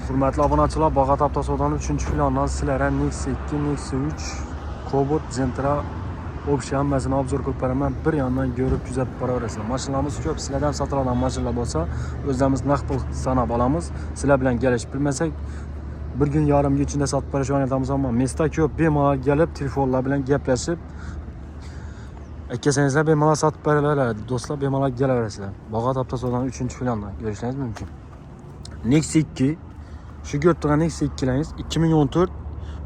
Hürmetli obunachilar, Bağat Avtosodaning 3-filandan sizlarga Nexia 2, Nexia 3, Cobalt, Gentra opsiya hammasini obzor qilib beraman. Bir yandan ko'rib kuzatib boraverasizlar. Mashinamiz ko'p, sizlardan sotiladigan mashinalar bo'lsa, o'zimiz naqd pul sanab olamiz. Sizlar bilan kelishib bilmasak, bir kun yarim gün ichida sotib berishni o'ynatamiz, ammo mesta ko'p. Bemalol kelib, telefonlar bilan gaplashib, ikkisingizlar bemalol sotib beraveradi. Do'stlar, bemalol kelaverasizlar. Bağat Avtosodaning 3-filandan ko'rishingiz mumkin. Nexia 2 Şu gördüğün Nexia 2'leriniz 2014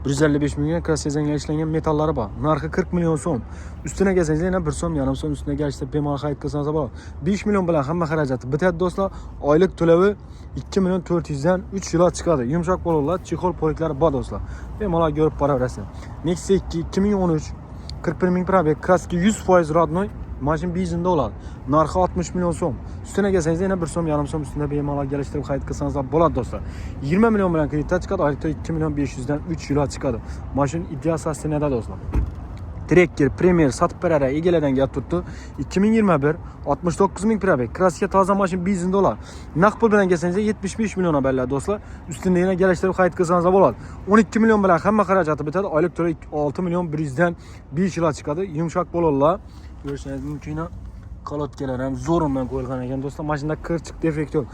155 milyon krasiyezenle işlenen metallları var. Narxı 40 milyon so'm. Üstüne gelseniz yine 1 so'm, yarım so'm üstüne gelişte bemalol xarid qilsangiz bor. 5 milyon bilan hamma xarajati bitadi do'stlar. Oylik to'lovi 2 milyon 400 dan 3 yilga chiqadi. Yumshoq bo'ladi, chexol poliklari bor do'stlar. Bemalol ko'rib boraverasizlar. Nexia 2 2013 41 ming probeg, kraski 100% rodnoy. Mashin benzinda oladi. Narxi 60 milyon so'm. Üstüne gelseniz yine 1 so'm, yarım so'm üstüne bemalol geliştirib xarid qilsangiz bo'ladi do'stlar. 20 milyon bilan kreditdan chiqadi, oylikda 2 milyon 500 dan 3 yilga chiqadi. Mashin ideal sosteniyada do'stlar. Trekker Premier sotib beradi, egalardan gap turibdi. 2021 69 ming probeg, kraska toza mashin benzinda oladi. Naqd pul bilan kelsangiz 75 million beradi do'stlar. Üstünde yana geliştirib xarid qilsangiz bo'ladi. 12 milyon bilan hamma xarajati bitadi. Oylik to'lov 6 milyon 100 dan 5 yilga chiqadi. Yumshoq bo'ladilar. Görüşünüz mümkün. Kalotkeler hem zorundan koyulgan ekan do'stlar. Mashinada kırçık defekt yok.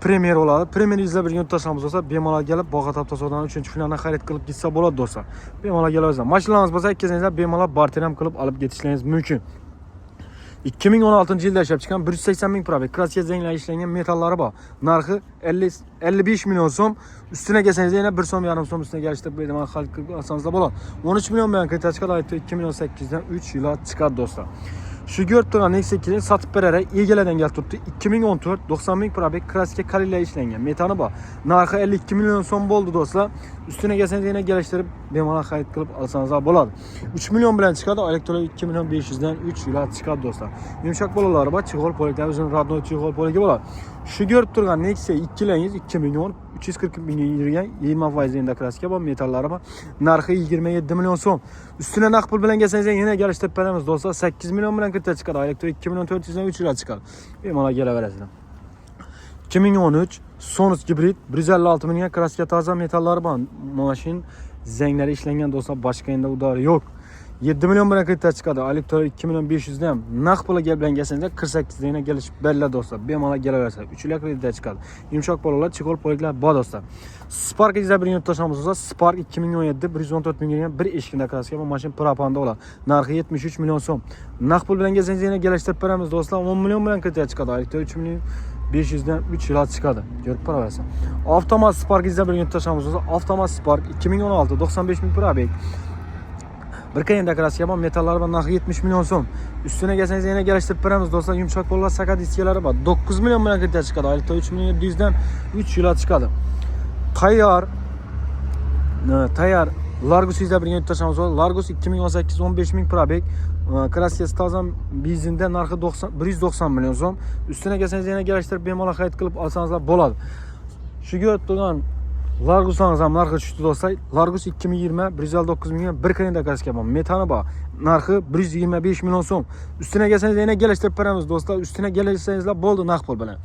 Premier oladi. Premier izlab bir gün tashamız olsa bemalol kelib Bağat Avtosodaning 3-filandan xarid qilib ketsa bo'ladi do'stlar. Bemalol kelaverasizlar. Mashinalaringiz bo'lsa ikkizingizlar bemalol barter ham qilib olib ketishingiz mumkin. 2016 yılda ishlab chiqqan 180 ming probeg, kraska zenglar ishlangan metallari bor. Narxi 55 milyon so'm. Üstüne kelsangiz yana 1 so'm, yarım so'm üstüne gelishtirib bemalol xarid qilib olsangiz bo'ladi. 13 milyon bilan kreditga chiqadi, 2 milyon 800 dan 3 yilga chiqadi do'stlar. Şu gördüğün Nexia 2'ni satıp berere egelerden gel tuttu. 2014 90 ming probeg, kraska kalilla işlengen metanı bor. Narxi 52 milyon so'm bo'ldi do'stlar. Üstüne gelseniz yine geliştirip bemalol xarid qilib olsangiz bo'ladi. 3 milyon bilan chiqadi, oylik to'lov 2 milyon 500 dan 3 yilga chiqadi do'stlar. Yumshoq bo'lalari bor, chexol poliklar o'zining radnoy chexol poligi bo'ladi. Şu görüp turgan Nexia 2'leriniz 2 milyon 340 ming yurgan 20% enda kraska bor, metallari bor. Narxi 27 milyon so'm. Üstüne naqd pul bilan kelsangiz yine geliştirib beramiz do'stlar. 8 milyon bilan kreditga chiqadi, oylik to'lov 2 milyon 400 dan 3 yilga chiqadi. Bemalol kelaverasizlar. 2013 Sonus hibrid 156 milyon kraska toza metallari bor. Mashin zenglari ishlangan do'stlar, boshqa endi udori yo'q. 7 milyon bilan kreditga chiqadi, oylik to'lov 2 milyon 500 dan. Naqd pulga bilan kelsangiz 48 dan kelishib beradi do'stlar. Bemalol kelaverasizlar. 3 yilga kreditga chiqadi. Yumshoq bo'lalar, chexol poliklar bor do'stlar. Spark izlab bir yurt tashamiz bo'lsa, Spark 2017 114 ming yurgan bir eshikda kraska bu mashin propanda bo'ladi. Narxi 73 milyon so'm. Naqd pul bilan kelsangiz yana kelishtirib beramiz do'stlar. 10 milyon bilan kreditga chiqadi, oylik to'lov 3 milyon 500 dan 3 yilga chiqadi. Ko'rib boraverasizlar. Avtomat Spark izlab bir yurt tashamiz bo'lsa, Avtomat Spark 2016 95 ming probeg. Bir kayında kraska bor, metallari bor, narxi 70 milyon so'm. Üstüne gelsangiz yana geliştirib beramiz do'stlar. Yumshoq bo'lar, sakat diskalari bor. 9 milyon bilan kreditga chiqadi, oylik to'lov 3 milyon 700 dan 3 yilga chiqadi. Tayar Largus izlab bir yurt tashamiz bo'lsa, Largus 2018 15 ming probeg, kraskasi toza benzinda, narxi 190 milyon so'm. Üstüne gelsangiz yana geliştirib bemalol xarid qilib olsangiz bo'ladi. Shu turgan Largus'un ham narxi tushdi do'stlar. Largus 2020 159 milyon bir kayında kraska bor. Metani bor. Narxi 125 milyon so'm. Üstüne gelsangiz yana geliştirib beramiz do'stlar. Üstüne gelişseniz bo'ldi naqd pul bilan.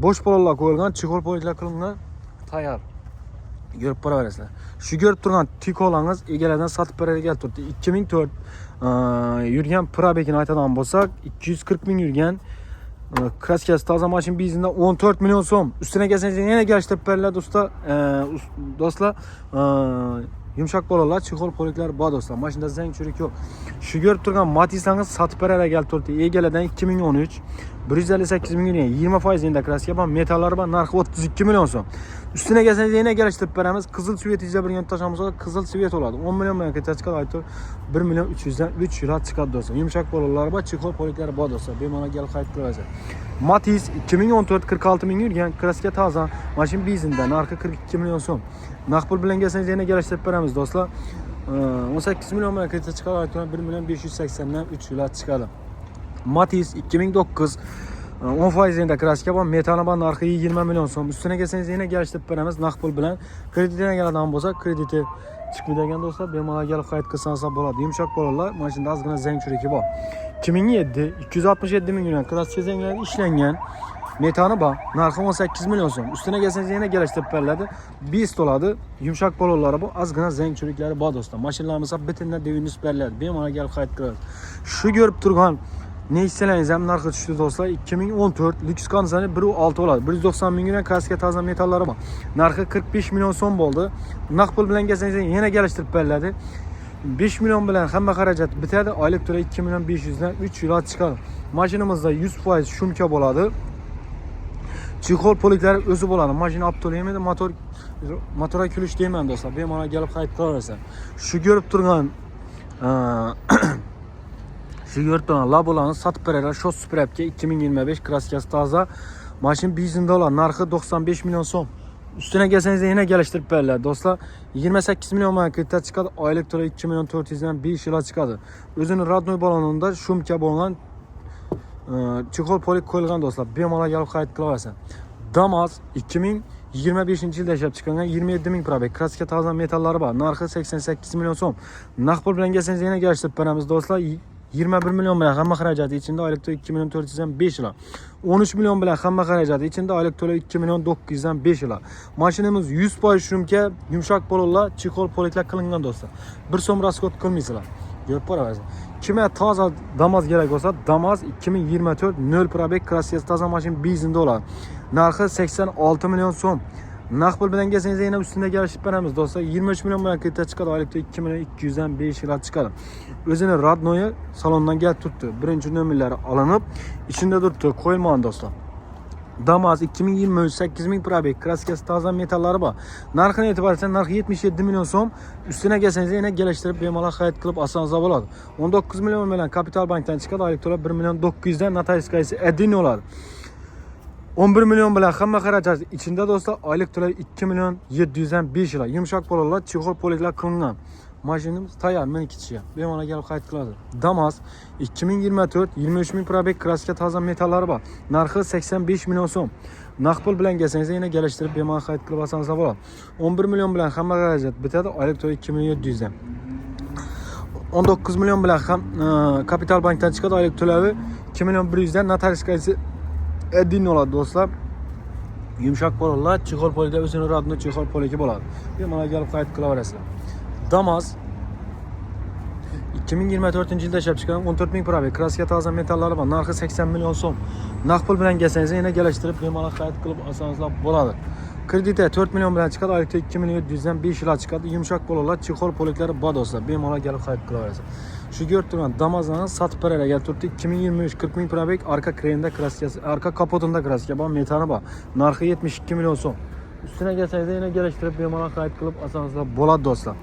Bosh pollar qo'yilgan, chexol poliklar qilingan tayyor. Görüp boraverasizlar. Shu ko'rib turgan Tikolangiz egalardan sotib beradigan turibdi. 2004 yurgan probegini aytadigan bo'lsak, 240 ming yurgan kraskasi toza mashin benzinda 14 milyon so'm. Üstüne gelsangiz yana geliştirib beriladi do'stlar. Yumshoq bo'lalar, chexol poliklar bor do'stlar. Mashinada zang churik yo'q. Shu ko'rib turgan Matisangiz sotib beradigan turibdi. Egalardan 2013 158 ming yurgan 20% enda kraska bor, metallari bor, narxi 32 milyon so'm. Üstüne gelseniz yine geliştirib beramiz. Qizil svet izlab bir yurt tashamiz bo'lsa, qizil svet oladi. 10 milyon bilan kreditga chiqadi, aytib 1 milyon 300 dan 3 yilga chiqadi do'stlar. Yumshoq bo'lalari bor, chexol poliklari bor do'stlar. Bemalol kelib xarid qilaverasiz. Matiz 2014 46 ming yurgan, kraska toza, mashin benzinda, narxi 42 milyon so'm. Naqd pul bilan kelsangiz yana geliştirib beramiz do'stlar. 18 milyon bilan kreditga chiqadi, aytib 1 milyon 580 dan 3 yilga chiqadi. Matiz 2009 10% enda kraska bor, metani bor, narxi 20 milyon so'm. Üstüne gelsangiz yine geliştirib beramiz naqd pul bilan. Kreditdan keladigan bo'lsa, krediti chiqmaydigan do'stlar, bemalol kelib xarid qilsangiz bo'ladi. Yumshoq bo'lalar, mashinada ozgina zang churiki bor. 2007 267 ming yurgan kraska zanglar ishlangan Metanı bak. Narxı 18 milyon so'm. Üstüne gelseniz yine geliştirip veriladi. Beast oladi. Yumshoq polonlari bu. Ozgina zang churliklari bor do'stlar. Mashinalarimiz ham bitindan devinus beriladi. Bemalol kelib qaytib kirasiz. Shu ko'rib turgan Nexa'laringiz ham narxi tushdi do'stlar. 2014 lyuks konsani 1.6 oladi. 190 mingdan kaska toza metallari bor. Narxi 45 milyon so'm bo'ldi. Naqd pul bilan kelsangiz yana kelishtirib beriladi. 5 milyon bilan hamma xarajat bitadi. Oylik to'lov 2 milyon 500 dan 3 yil chiqadi. Mashinamizda 100% shumka bo'ladi. Chexol poliklari o'zi bo'ladi. Mashina olib to'laymaydi. Motorga kulish deyman do'stlar. Bemalol kelib qaytib qolaverasiz. Shu ko'rib turgan labolarni sotib beradilar. Shot Sprapga 2025 kraskasi toza. Mashina benzinda oladi. Narxi 95 milyon so'm. Üstüne gelsangiz yine geliştirip verirler dostlar. 28 milyon bilan kreditga chiqadi. Oylik to'lov 2 milyon 400 dan 5 yilga chiqadi. O'zini radnoy balonida shumka bo'lgan chexol polik qo'yilgan do'stlar. Bemalol kelib qaytib qilaverasiz. Damas 2025-yilda ishlab chiqargan 27 ming probek. Kraska toza metallari bor. Narxi 88 milyon so'm. Naqd pul bilan kelsangiz yana kelishtirib beramiz do'stlar. 21 milyon bilan hamma xarajati içinde oylik to'lov 2 milyon 400 dan 5 yil. 13 milyon bilan hamma xarajati içinde oylik to'lov 2 milyon 900 dan 5 yil. Mashinamiz 100% shumka, yumshoq polonlar, chexol poliklar qilingan do'stlar. 1 so'm rasxod qilmaysizlar. Ko'rib ko'rasiz. Kimga toza Damas kerak bo'lsa, Damas 2024 0 probek kraskasi toza mashina benzinda bo'ladi. Narxi 86 milyon so'm. Naqd pul bilan kelsangiz yana ustida kelishib beramiz do'stlar. 23 milyon bilan kreditga chiqadi. Oylikda 2 milyon 200 dan 5 yilga chiqadi. O'zini radnoyi salondan kelib turibdi. Birinchi nomerlari olinib, ichida turibdi. Qo'yilmagan do'stlar. Damas 2028 ming probek kraskasi toza metallari bor. Narxini e'tiborga narxi 77 milyon so'm. Üstüne kelsangiz yana kelishtirib bemalol xarid qilib olsangiz bo'ladi. 19 milyon bilan Kapital bankdan chiqadi. Oylik to'lov 1 milyon 900 dan notariskasi edin oladi. 11 milyon bilan hamma xarajat içinde do'stlar. Oylik to'lov 2 milyon 700 dan 5 yil. Yumshoq polonlar, chexol poliklar qilingan. Mashinamiz tayyor, meni ketishga. Bemalol kelib qaytib qiladi. Damas 2024 23 ming probek kraska toza metallari bor. Narxi 85 milyon so'm. Naqd pul bilan kelsangiz yana kelishtirib bemalol qaytib qilib olsangiz bo'ladi. 11 milyon bilan hamma xarajat bitadi. Oylik to'lov 2 milyon 700 dan. 19 milyon bilan ham Kapital bankdan chiqadi. Oylik to'lovi 2 milyon 100 dan notariskasi edin oladi do'stlar. Yumshoq polonlar, chexol poliklar o'zini radno chexol poliki bo'ladi. Bemalol kelib qaytib qilaverasizlar. Damas 2024-yilda ishlab chiqqan 14 ming probek kraska toza metallari bor. Narxi 80 milyon so'm. Naqd pul bilan kelsangiz yana kelishtirib bemalol xarid qilib olsangiz bo'ladi. Kreditga 4 milyon bilan chiqadi. Oylikda 2 milyon 700 dan 5 yilga chiqadi. Yumshoq polonlar, chexol poliklari bor do'stlar. Bemalol kelib xarid qilaverasiz. Shu ko'rib turgan Damas'dan sotib beradigan turibdi. 2023 40 ming probek arka krenda kraskasi, arka kapotunda kraska bor, metani bor. Narxi 72 milyon so'm. Üstüne kelsangiz yana kelishtirib bemalol xarid qilib olsangiz bo'ladi do'stlar.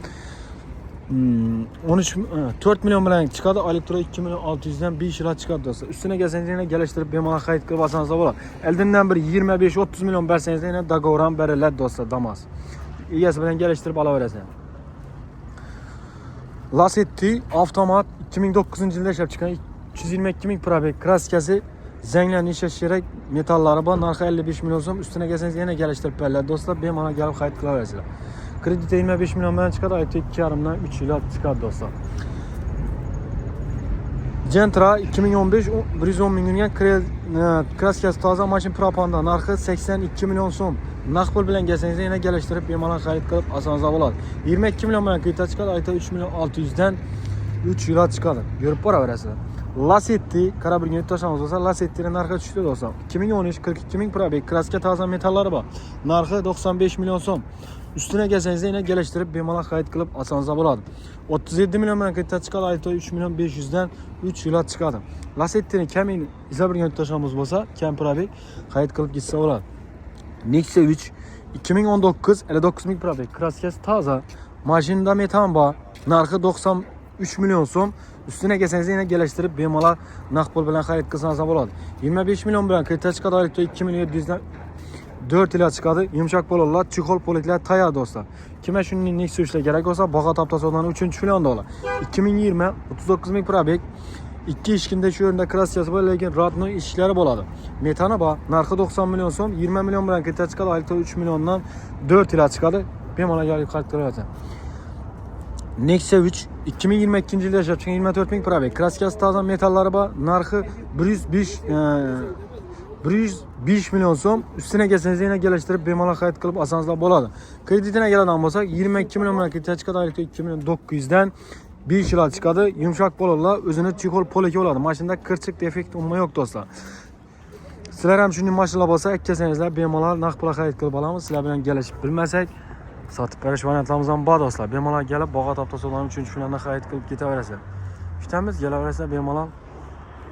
4 milyon bilan chiqadi. Oylik to'lov 2 milyon 600 dan 5 yilga chiqadi do'stlar. Üstüne kelsangiz yana kelishtirib bemalol xarid qilib olsangiz bo'ladi. Eldindan bir 25-30 milyon bersangiz yana dogovor ham beriladi do'stlar. Damas egasi bilan kelishtirib olaverasiz. Lasetti avtomat 2009-yilda ishlab chiqqan 322 ming probek kraskasi zanglarni ishlash kerak metallari bor. Narxi 55 milyon so'm. Üstüne kelsangiz yana kelishtirib beriladi do'stlar. Bemalol kelib xarid qilaverasizlar. Kreditda 25 milyon bilan chiqadi. Oylikda 2,5 dan 3 yilga chiqadi do'stlar. Gentra 2015 110 mingga kraskasi toza mashina proponda. Narxi 82 milyon so'm. Naqd pul bilan kelsangiz yana kelishtirib bemalol xarid qilib olsangiz bo'ladi. 22 milyon bilan kreditga chiqadi. Oylikda 3 milyon 600 dan 3 yilga chiqadi. Ko'rib boraverasizlar. Lasetti karabirga yutashamiz bo'lsa, Lasettining narxi tushdi do'stlar. 2013 42 ming probek kraska toza metallari bor. Narxi 95 milyon so'm. Üstüne kelsangiz yana kelishtirib bemalol xarid qilib olsangiz bo'ladi. 37 milyon bilan kreditga chiqadi. Oylikda 3 milyon 500 dan 3 yilga chiqadi. Lasettining kamin izabirga yutashamiz bo'lsa, kam probek xarid qilib ketsa bo'ladi. Nexa 3 2019 59 ming probek kraskasi toza. Mashinada metan bor. Narxi 93 milyon so'm. Üstüne kelsangiz yana kelishtirib bemalol naqd pul bilan xarid qilsangiz bo'ladi. 25 milyon bilan kreditga chiqadi. Oylikda 2 milyon 700 dan 4 yilga chiqadi. Yumshoq polonlar, chexol poliklar tayyor do'stlar. Kimga shunday Nexa 3 kerak bo'lsa, Baqa Taptasodan 3-filon dolar. 2020 39 ming probek 2 ishkinda shu yerda kraskasi bor, lekin radno ishlari bo'ladi. Metani bor. Narxi 90 milyon so'm. 20 milyon bilan kreditga chiqadi. Oylikda 3 milliondan 4 yilga chiqadi. Bemalol kelib xarid qilaverasiz. Nexa 3 2022-yilda ishlab chiqqan 24 ming probek kraskasi toza metallari bor. Narxi 105 105 milyon so'm. Üstüne gelseniz yine geliştirip bemalol xarid qilib olsangizlar bo'ladi. Kreditine keladigan bo'lsak 22 milyon kredit chiqadi, 2 milyon 900 dan 5 yil chiqadi. Yumshoq bo'ladi, o'zini chexol poliki bo'ladi. Mashinada kirchik defekt umuman yo'q do'stlar. Sizlar ham shunday mashinalar bo'lsa, kelsanizlar bemalol naqd pul xarid qilib olamiz. Sizlar bilan kelishib bilmasak, sotib berish variantlarimiz ham bor do'stlar. Bemalol kelib, Bog'ot avtosaloni 3-finalda xarid qilib ketaverasizlar. Kutamiz, kelaverasizlar bemalol.